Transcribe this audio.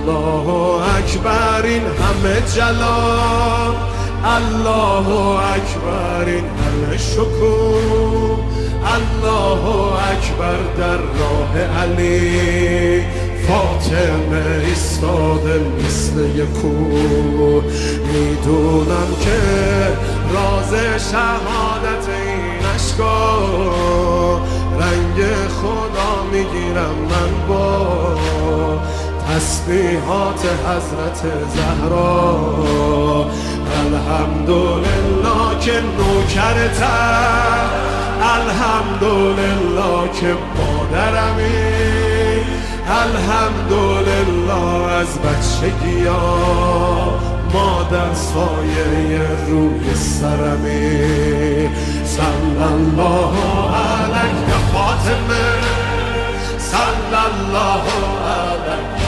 الله اکبر این همه جلال، الله اکبر این همه شکوه، الله اکبر در راه علی فاطمه ایستاده مثل یک کوه. میدونم که راز شهادت این اشکا رنگ خدا میگیرم من با تسبیحات حضرت زهرا. الحمدلله که نوکرتم، الحمدلله که مادرمی، الحمدلله از بچگی ها مادر سایه روی سرمی. صلی الله علیک فاطمه، صلی الله علیک